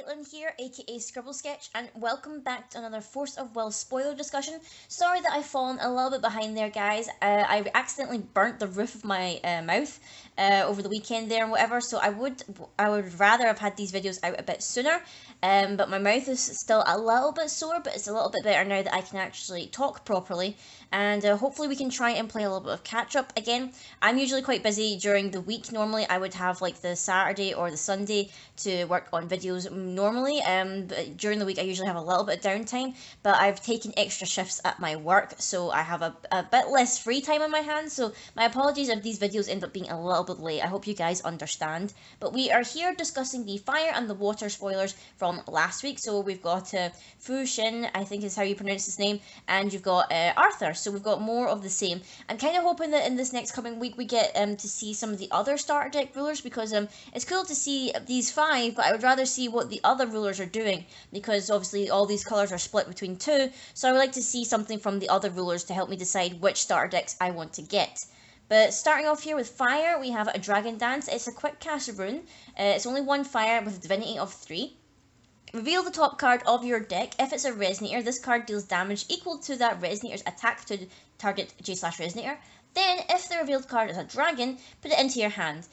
Caitlin here, aka Scribble Sketch, and welcome back to another Force of Will spoiler discussion. Sorry that I've fallen a little bit behind there, guys. I accidentally burnt the roof of my mouth over the weekend there and whatever, so I would rather have had these videos out a bit sooner. But my mouth is still a little bit sore, but it's a little bit better now that I can actually talk properly. And hopefully we can try and play a little bit of catch up again. I'm usually quite busy during the week. Normally I would have like the Saturday or the Sunday to work on videos normally. But during the week I usually have a little bit of downtime, but I've taken extra shifts at my work, so I have a bit less free time on my hands. So my apologies if these videos end up being a little bit late. I hope you guys understand. But we are here discussing the fire and the water spoilers from last week. So we've got Fu Shin, I think is how you pronounce his name, and you've got Arthur. So we've got more of the same. I'm kind of hoping that in this next coming week we get to see some of the other starter deck rulers, because it's cool to see these five, but I would rather see what the other rulers are doing, because obviously all these colours are split between two, so I would like to see something from the other rulers to help me decide which starter decks I want to get. But starting off here with fire, we have a Dragon Dance. It's a quick cast rune. It's only one fire with a divinity of 3. Reveal the top card of your deck. If it's a Resonator, this card deals damage equal to that Resonator's attack to target J/Resonator. Then, if the revealed card is a dragon, put it into your hand.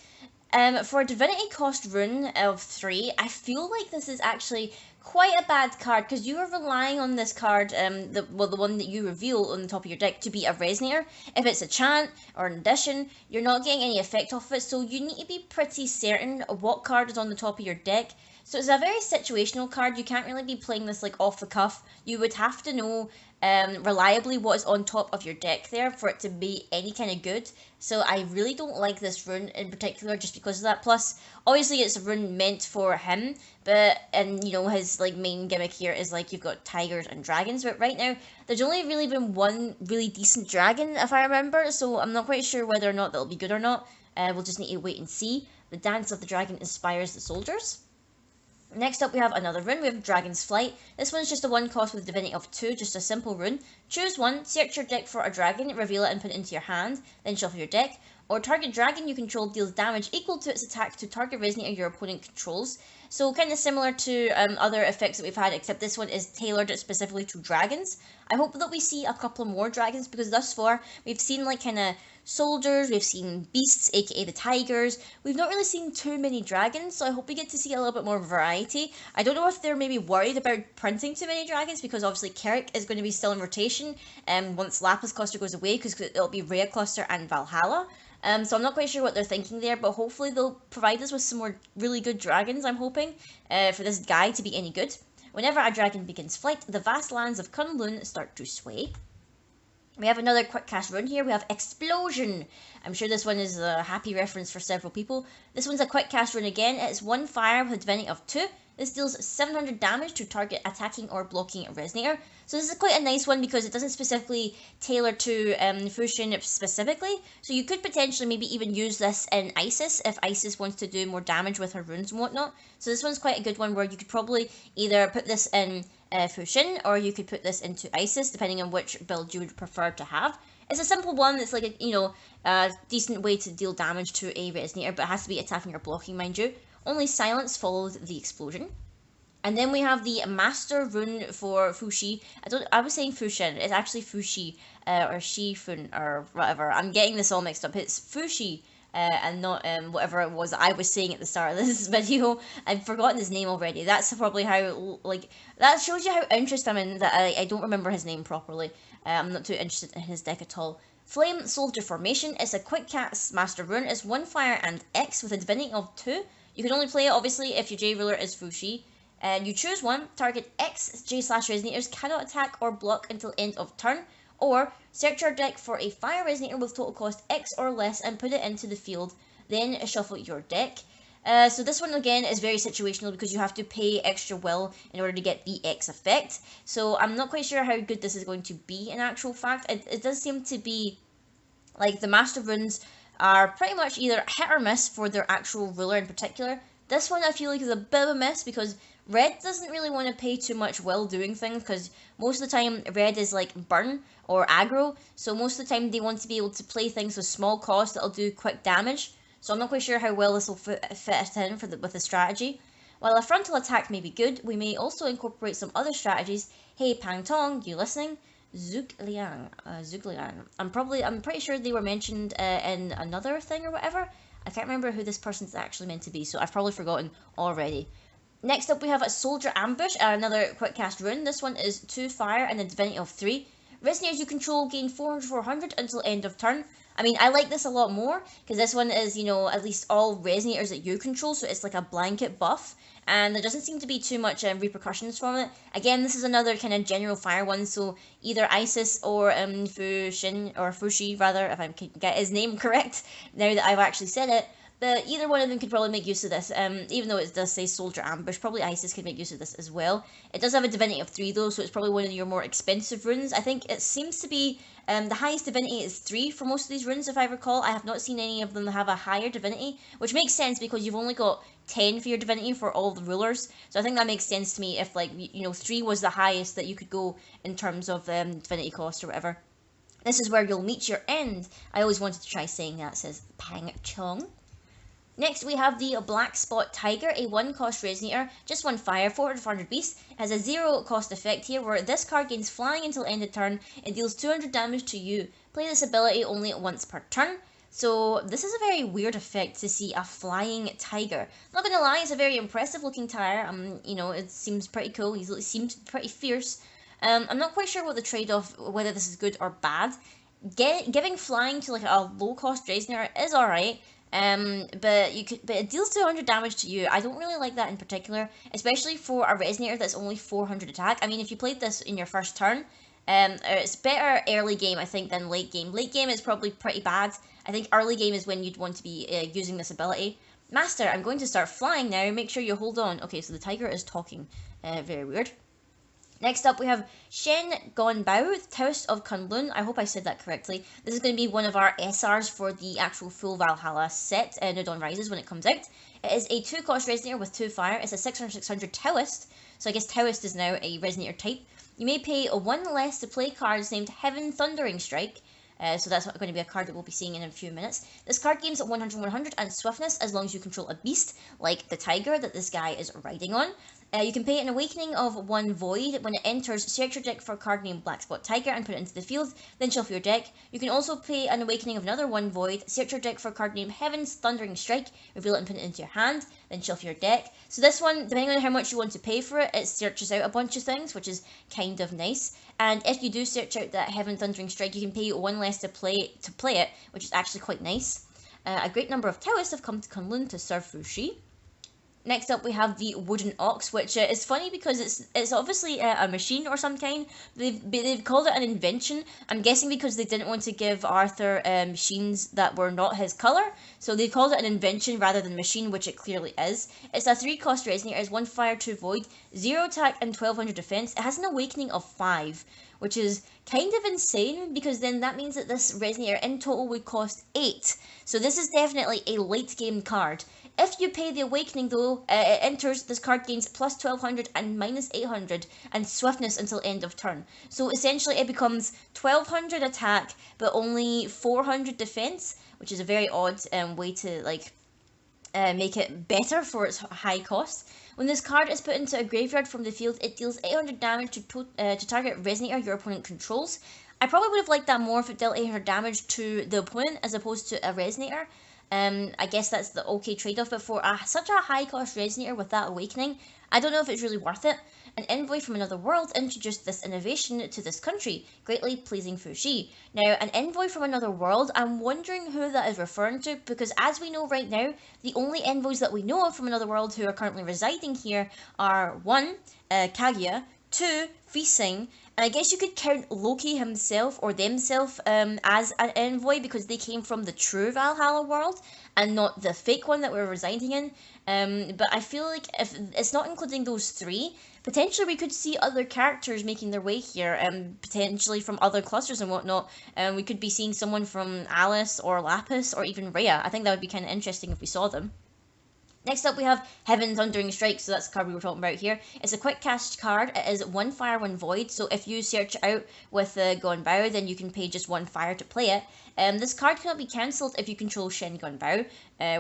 For a Divinity cost rune of 3, I feel like this is actually quite a bad card, because you are relying on this card, the one that you reveal on the top of your deck, to be a Resonator. If it's a chant or an addition, you're not getting any effect off it, so you need to be pretty certain of what card is on the top of your deck. So it's a very situational card. You can't really be playing this like off the cuff. You would have to know reliably what is on top of your deck there for it to be any kind of good. So I really don't like this rune in particular just because of that. Plus, obviously it's a rune meant for him, and you know, his like main gimmick here is like you've got tigers and dragons, but right now there's only really been one really decent dragon, if I remember, so I'm not quite sure whether or not that'll be good or not. We'll just need to wait and see. The dance of the dragon inspires the soldiers. Next up we have another rune. We have Dragon's Flight. This one's just a 1 cost with a divinity of 2, just a simple rune. Choose one, search your deck for a dragon, reveal it and put it into your hand, then shuffle your deck. Or target dragon you control deals damage equal to its attack to target Resonator your opponent controls. So kind of similar to other effects that we've had, except this one is tailored specifically to dragons. I hope that we see a couple more dragons, because thus far we've seen like kind of soldiers, we've seen beasts, aka the tigers. We've not really seen too many dragons, so I hope we get to see a little bit more variety. I don't know if they're maybe worried about printing too many dragons, because obviously Carrick is going to be still in rotation once Lapis Cluster goes away, because it'll be Rhea Cluster and Valhalla. So I'm not quite sure what they're thinking there, but hopefully they'll provide us with some more really good dragons, I'm hoping, for this guy to be any good. Whenever a dragon begins flight, the vast lands of Kunlun start to sway. We have another quick cast rune here. We have Explosion. I'm sure this one is a happy reference for several people. This one's a quick cast rune again. It's 1 fire with a divinity of 2. This deals 700 damage to target attacking or blocking a Resonator. So this is quite a nice one because it doesn't specifically tailor to Fu Shin specifically. So you could potentially maybe even use this in Isis if Isis wants to do more damage with her runes and whatnot. So this one's quite a good one where you could probably either put this in Fu Shin, or you could put this into Isis, depending on which build you would prefer to have. It's a simple one that's like a decent way to deal damage to a Resonator, but it has to be attacking or blocking, mind you. Only silence follows the explosion. And then we have the Master Rune for Fushi. I was saying Fushin. It's actually Fushi, or Shifun, or whatever. I'm getting this all mixed up. It's Fushi, and not whatever it was I was saying at the start of this video. I've forgotten his name already. That's probably how, like, that shows you how interested I'm in that I don't remember his name properly. I'm not too interested in his deck at all. Flame Soldier Formation. It's a quick cast Master Rune. It's 1 fire and X with a divinity of 2. You can only play it, obviously, if your J ruler is Fushi. You choose one, target X J/Resonators cannot attack or block until end of turn, or search your deck for a fire Resonator with total cost X or less and put it into the field, then shuffle your deck. So this one again is very situational because you have to pay extra will in order to get the X effect. So I'm not quite sure how good this is going to be in actual fact. It does seem to be like the Master Runes are pretty much either hit or miss for their actual ruler in particular. This one I feel like is a bit of a miss because Red doesn't really want to pay too much will doing things, because most of the time Red is like burn or aggro, so most of the time they want to be able to play things with small cost that'll do quick damage. So I'm not quite sure how well this will fit in with the strategy. While a frontal attack may be good, we may also incorporate some other strategies. Hey Pang Tong, you listening? Zugliang. I'm pretty sure they were mentioned in another thing or whatever. I can't remember who this person's actually meant to be, so I've probably forgotten already. Next up we have a Soldier Ambush, another quick cast rune. This one is 2 fire and a divinity of 3. Resonators you control gain 400 until end of turn. I mean, I like this a lot more, because this one is, you know, at least all resonators that you control, so it's like a blanket buff, and there doesn't seem to be too much repercussions from it. Again, this is another kind of general fire one, so either Isis or Fushi, rather, if I can get his name correct, now that I've actually said it. But either one of them could probably make use of this, even though it does say Soldier Ambush, probably Isis could make use of this as well. It does have a Divinity of 3 though, so it's probably one of your more expensive runes. I think it seems to be, the highest Divinity is 3 for most of these runes, if I recall. I have not seen any of them have a higher Divinity, which makes sense because you've only got 10 for your Divinity for all the rulers. So I think that makes sense to me if, like, you know, 3 was the highest that you could go in terms of Divinity cost or whatever. This is where you'll meet your end. I always wanted to try saying that, says Pang Chong. Next, we have the Black Spot Tiger, a 1 cost Resonator, just 1 fire, 400 beast. It has a 0 cost effect here, where this card gains flying until end of turn. It deals 200 damage to you. Play this ability only once per turn. So this is a very weird effect to see a flying tiger. Not gonna lie, it's a very impressive looking tiger. You know, it seems pretty cool. He seems pretty fierce. I'm not quite sure what the trade-off, whether this is good or bad. Giving flying to like a low cost Resonator is alright. But it deals 200 damage to you. I don't really like that in particular, especially for a Resonator that's only 400 attack. I mean, if you played this in your first turn, it's better early game, I think, than late game. Late game is probably pretty bad. I think early game is when you'd want to be using this ability. Master, I'm going to start flying now. Make sure you hold on. Okay, so the tiger is talking. Very weird. Next up, we have Shen Gonbao, Taoist of Kunlun. I hope I said that correctly. This is going to be one of our SRs for the actual full Valhalla set, New Dawn Rises, when it comes out. It is a 2 cost Resonator with 2 fire. It's a 600 Taoist, so I guess Taoist is now a Resonator type. You may pay 1 less to play cards named Heaven Thundering Strike. So that's going to be a card that we'll be seeing in a few minutes. This card gains 100 and swiftness as long as you control a beast, like the tiger that this guy is riding on. You can pay an awakening of 1 void. When it enters, search your deck for a card named Black Spot Tiger and put it into the field, then shuffle your deck. You can also pay an awakening of another 1 void, search your deck for a card named Heaven's Thundering Strike, reveal it and put it into your hand, then shuffle your deck. So this one, depending on how much you want to pay for it, it searches out a bunch of things, which is kind of nice. And if you do search out that Heaven Thundering Strike, you can pay 1 less to play it, which is actually quite nice. A great number of Taoists have come to Kunlun to serve Fushi. Next up, we have the Wooden Ox, which is funny because it's obviously a machine or some kind. They've called it an invention. I'm guessing because they didn't want to give Arthur machines that were not his colour. So they called it an invention rather than machine, which it clearly is. It's a 3 cost Resonator, it's 1 fire, 2 void, 0 attack and 1200 defense. It has an awakening of 5, which is kind of insane because then that means that this Resonator in total would cost 8. So this is definitely a late game card. If you pay the awakening though, it enters, this card gains plus 1200 and minus 800 and swiftness until end of turn. So essentially it becomes 1200 attack but only 400 defense, which is a very odd way to like make it better for its high cost. When this card is put into a graveyard from the field, it deals 800 damage to target Resonator your opponent controls. I probably would have liked that more if it dealt 800 damage to the opponent as opposed to a Resonator. I guess that's the okay trade-off, but for such a high-cost Resonator with that awakening, I don't know if it's really worth it. An envoy from another world introduced this innovation to this country, greatly pleasing Fushi. Now, an envoy from another world, I'm wondering who that is referring to, because as we know right now, the only envoys that we know of from another world who are currently residing here are 1. Kaguya, 2. Feasing, and I guess you could count Loki himself or themselves as an envoy because they came from the true Valhalla world and not the fake one that we're residing in. But I feel like if it's not including those 3, potentially we could see other characters making their way here, potentially from other clusters and whatnot. We could be seeing someone from Alice or Lapis or even Rhea. I think that would be kind of interesting if we saw them. Next up, we have Heaven Thundering Strike, so that's the card we were talking about here. It's a quick cast card. It is 1 fire, 1 void, so if you search it out with Gonbao, then you can pay just 1 fire to play it. This card cannot be cancelled if you control Shen Gonbao,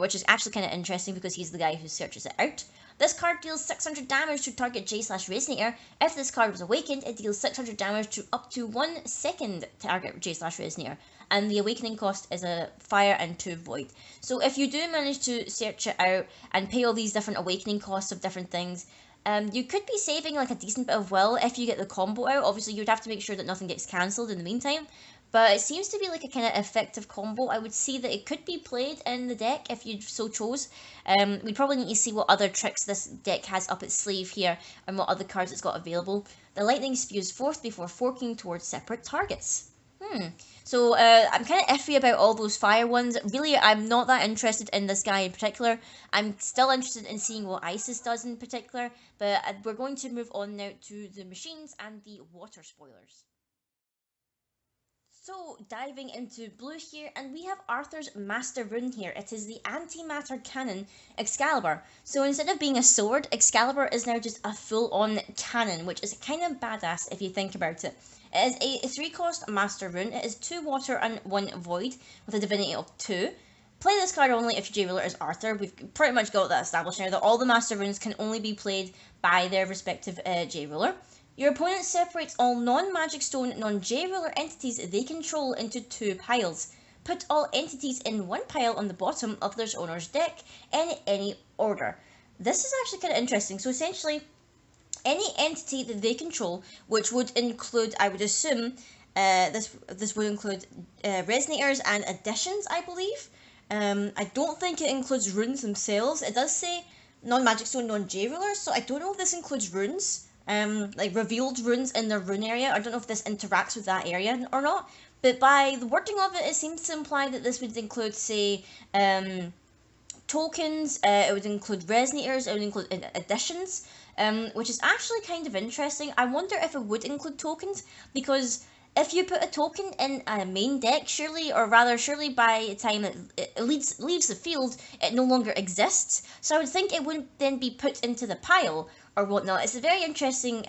which is actually kind of interesting because he's the guy who searches it out. This card deals 600 damage to target J/Resonator. If this card was awakened, it deals 600 damage to up to 1 second target J/Resonator. And the awakening cost is a fire and 2 void. So if you do manage to search it out and pay all these different awakening costs of different things, you could be saving like a decent bit of will if you get the combo out. Obviously, you'd have to make sure that nothing gets cancelled in the meantime. But it seems to be like a kind of effective combo. I would see that it could be played in the deck if you so chose. We'd probably need to see what other tricks this deck has up its sleeve here and what other cards it's got available. The lightning spews forth before forking towards separate targets. So I'm kind of iffy about all those fire ones. Really, I'm not that interested in this guy in particular. I'm still interested in seeing what Isis does in particular. But we're going to move on now to the machines and the water spoilers. So, diving into blue here, and we have Arthur's Master Rune here. It is the Antimatter Cannon Excalibur. So instead of being a sword, Excalibur is now just a full-on cannon, which is kind of badass if you think about it. It is a 3-cost Master Rune. It is 2 water and 1 void, with a divinity of 2. Play this card only if your J-Ruler is Arthur. We've pretty much got that established now, that all the Master Runes can only be played by their respective J-Ruler. Your opponent separates all non-Magic Stone, non-J-Ruler entities they control into 2 piles. Put all entities in 1 pile on the bottom of their owner's deck in any order. This is actually kind of interesting. So essentially, any entity that they control, which would include, I would assume, this would include Resonators and Additions, I believe. I don't think it includes runes themselves. It does say non-Magic Stone, non-J-Ruler, so I don't know if this includes runes. Like revealed runes in their rune area. I don't know if this interacts with that area or not, but by the wording of it, it seems to imply that this would include, say, tokens, it would include resonators, it would include additions, which is actually kind of interesting. I wonder if it would include tokens, because if you put a token in a main deck, surely by the time it leaves the field, it no longer exists. So I would think it wouldn't then be put into the pile or whatnot. It's a very interesting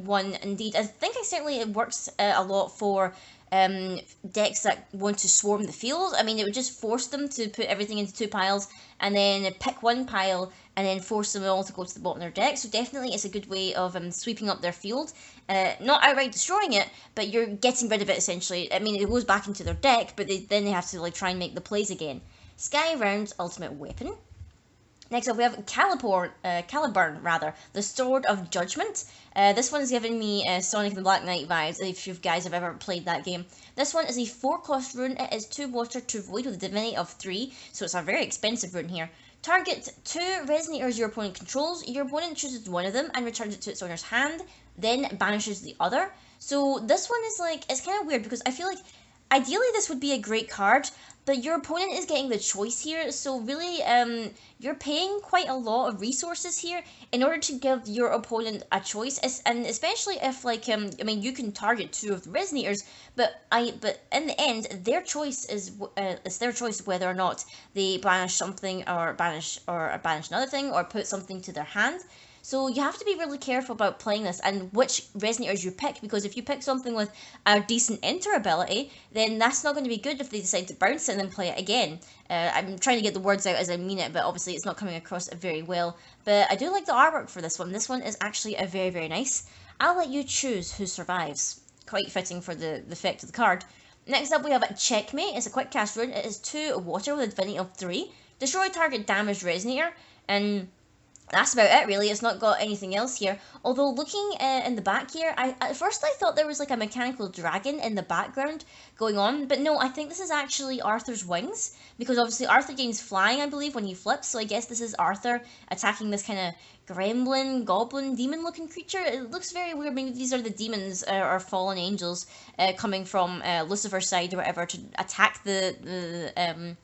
one indeed. I think it works a lot for decks that want to swarm the field. I mean, it would just force them to put everything into 2 piles and then pick 1 pile and then force them all to go to the bottom of their deck. So definitely it's a good way of sweeping up their field. Not outright destroying it, but you're getting rid of it essentially. I mean, it goes back into their deck, but then they have to like try and make the plays again. SkyRound's ultimate weapon. Next up, we have Caliburn, the Sword of Judgment. This one's giving me Sonic the Black Knight vibes, if you guys have ever played that game. This one is a 4-cost rune. It is 2 water, 2 void with a divinity of 3, so it's a very expensive rune here. Target 2 resonators your opponent controls. Your opponent chooses one of them and returns it to its owner's hand, then banishes the other. So this one is like, it's kind of weird because I feel like ideally this would be a great card, but your opponent is getting the choice here, so really you're paying quite a lot of resources here in order to give your opponent a choice, and especially if like I mean, you can target 2 of the resonators, but in the end their choice is it's their choice whether or not they banish something or banish another thing or put something to their hand. So you have to be really careful about playing this and which resonators you pick, because if you pick something with a decent enter ability, then that's not going to be good if they decide to bounce it and then play it again. I'm trying to get the words out as I mean it, but obviously it's not coming across very well. But I do like the artwork for this one. This one is actually a very, very nice. I'll let you choose who survives. Quite fitting for the effect of the card. Next up we have Checkmate. It's a quick cast rune. It is 2 water with a divinity of 3. Destroy target damaged resonator, and that's about it really. It's not got anything else here. Although looking in the back here, at first I thought there was like a mechanical dragon in the background going on, but no, I think this is actually Arthur's wings, because obviously Arthur gains flying, I believe, when he flips, so I guess this is Arthur attacking this kind of gremlin, goblin, demon looking creature. It looks very weird. Maybe these are the demons or fallen angels coming from Lucifer's side or whatever to attack the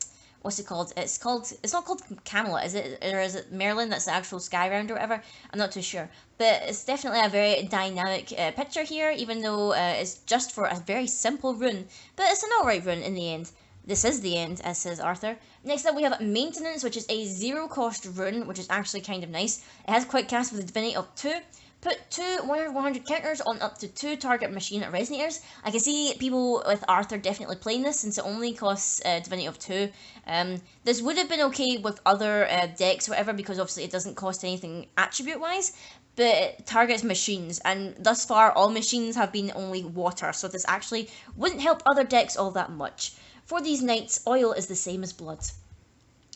what's it called? It's not called Camelot, is it? Or is it Merlin? That's the actual SkyRound or whatever? I'm not too sure. But it's definitely a very dynamic picture here, even though it's just for a very simple rune. But it's an alright rune in the end. This is the end, as says Arthur. Next up we have Maintenance, which is a 0-cost rune, which is actually kind of nice. It has quick cast with a divinity of 2. Put two 100 counters on up to 2 target machine resonators. I can see people with Arthur definitely playing this since it only costs Divinity of 2. This would have been okay with other decks or whatever, because obviously it doesn't cost anything attribute wise, but it targets machines, and thus far all machines have been only water, so this actually wouldn't help other decks all that much. For these knights, oil is the same as blood.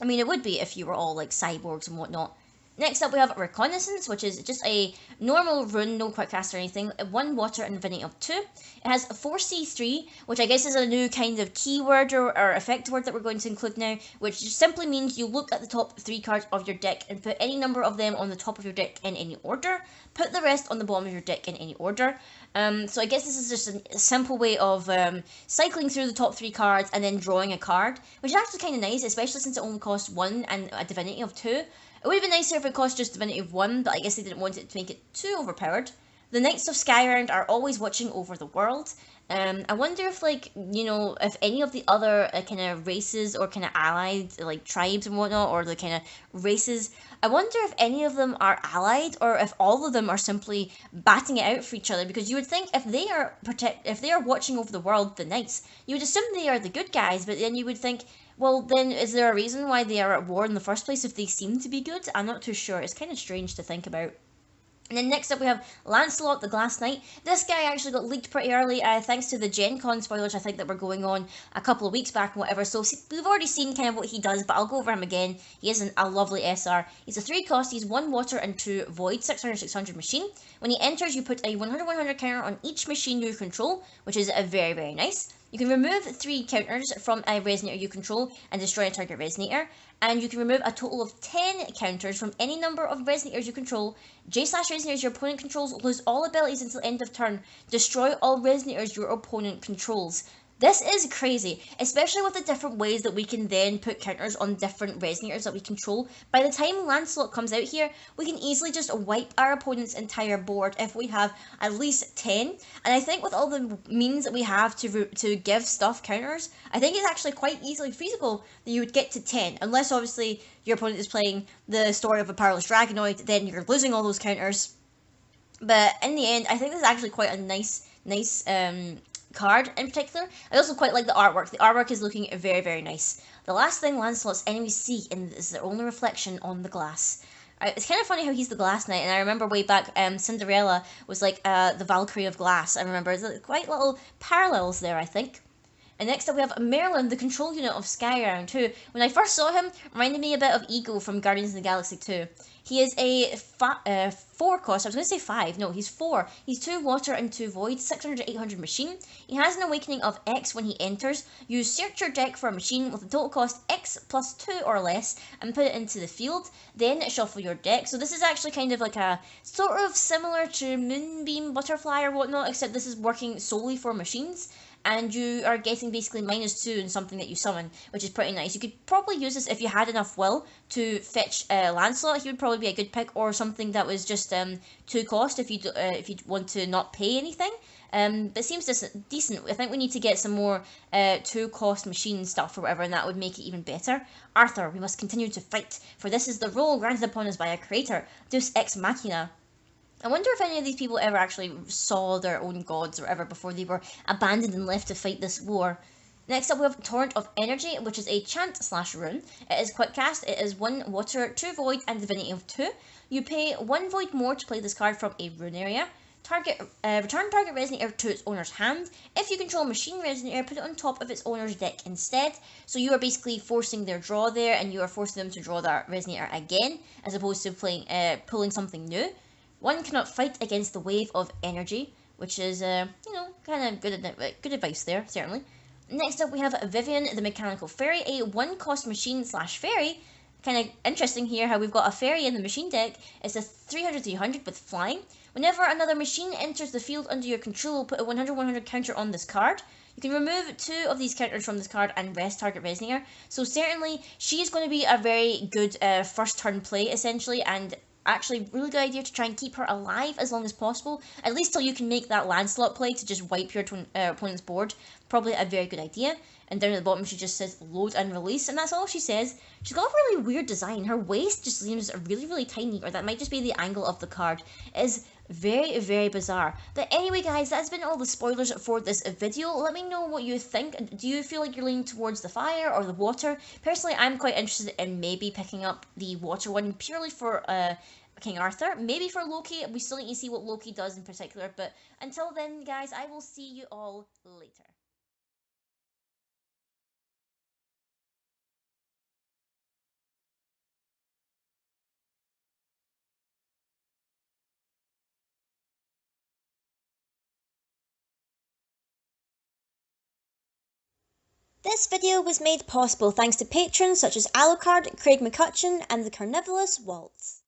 I mean, it would be if you were all like cyborgs and whatnot. Next up we have Reconnaissance, which is just a normal rune, no quick cast or anything, 1 water and Divinity of 2. It has 4C3, which I guess is a new kind of keyword or effect word that we're going to include now, which just simply means you look at the top 3 cards of your deck and put any number of them on the top of your deck in any order. Put the rest on the bottom of your deck in any order. So I guess this is just a simple way of cycling through the top 3 cards and then drawing a card, which is actually kind of nice, especially since it only costs 1 and a Divinity of 2. It would have been nicer if it cost just Divinity of 1, but I guess they didn't want it to make it too overpowered. The Knights of SkyRound are always watching over the world. I wonder if, like, you know, if any of the other kind of races or kind of allied, like, tribes and whatnot, or the kind of races, I wonder if any of them are allied, or if all of them are simply batting it out for each other, because you would think if they are watching over the world, the Knights, you would assume they are the good guys, but then you would think, well, then is there a reason why they are at war in the first place if they seem to be good? I'm not too sure. It's kind of strange to think about. And then next up we have Lancelot, the Glass Knight. This guy actually got leaked pretty early, thanks to the Gen Con spoilers I think that were going on a couple of weeks back and whatever. So we've already seen kind of what he does, but I'll go over him again. He is a lovely SR. He's a 3 cost, he's 1 water and 2 void, 600/600 machine. When he enters, you put a 100/100 counter on each machine you control, which is very, very nice. You can remove 3 counters from a resonator you control and destroy a target resonator. And you can remove a total of 10 counters from any number of resonators you control. J/resonators your opponent controls lose all abilities until end of turn. Destroy all resonators your opponent controls. This is crazy, especially with the different ways that we can then put counters on different resonators that we control. By the time Lancelot comes out here, we can easily just wipe our opponent's entire board if we have at least 10. And I think with all the means that we have to give stuff counters, I think it's actually quite easily feasible that you would get to 10. Unless obviously your opponent is playing the story of a Powerless Dragonoid, then you're losing all those counters. But in the end, I think this is actually quite a nice card in particular. I also quite like the artwork. The artwork is looking very, very nice. The last thing Lancelot's enemies see is their only reflection on the glass. It's kind of funny how he's the Glass Knight, and I remember way back Cinderella was like the Valkyrie of Glass. I remember there's quite little parallels there, I think. And next up we have Merlin, the control unit of SkyRound, who, when I first saw him, reminded me a bit of Ego from Guardians of the Galaxy 2. He is a 4 cost, I was going to say 5, no, he's 4. He's 2 water and 2 void, 600/800 machine. He has an awakening of X when he enters. You search your deck for a machine with a total cost X plus 2 or less and put it into the field, then shuffle your deck. So this is actually kind of like a, sort of similar to Moonbeam Butterfly or whatnot, except this is working solely for machines. And you are getting basically -2 in something that you summon, which is pretty nice. You could probably use this if you had enough will to fetch Lancelot. He would probably be a good pick, or something that was just 2 cost if you want to not pay anything. But it seems decent. I think we need to get some more 2 cost machine stuff or whatever, and that would make it even better. Arthur, we must continue to fight, for this is the role granted upon us by a creator, Deus Ex Machina. I wonder if any of these people ever actually saw their own gods or whatever before they were abandoned and left to fight this war. Next up we have Torrent of Energy, which is a chant/rune. It is quick cast, it is 1 water, 2 void and Divinity of 2. You pay 1 void more to play this card from a rune area. Return target resonator to its owner's hand. If you control a machine resonator, put it on top of its owner's deck instead. So you are basically forcing their draw there, and you are forcing them to draw that resonator again, as opposed to pulling something new. 1 cannot fight against the wave of energy, which is, you know, kind of good advice there, certainly. Next up we have Vivian, the Mechanical Fairy, a 1 cost machine/fairy. Kind of interesting here how we've got a fairy in the machine deck. It's a 300/300 with flying. Whenever another machine enters the field under your control, put a 100/100 counter on this card. You can remove 2 of these counters from this card and rest target resonator. So certainly she is going to be a very good first turn play essentially, and actually really good idea to try and keep her alive as long as possible, at least till you can make that Lancelot play to just wipe your opponent's board. Probably a very good idea. And down at the bottom she just says load and release, and that's all she says. She's got a really weird design. Her waist just seems really, really tiny, or that might just be the angle of the card. It is Very, very bizarre. But anyway, guys, that's been all the spoilers for this video. Let me know what you think. Do you feel like you're leaning towards the fire or the water? Personally, I'm quite interested in maybe picking up the water one purely for King Arthur. Maybe for Loki. We still need to see what Loki does in particular. But until then, guys, I will see you all later. This video was made possible thanks to patrons such as Alucard, Craig McCutcheon, and the Carnivalous Waltz.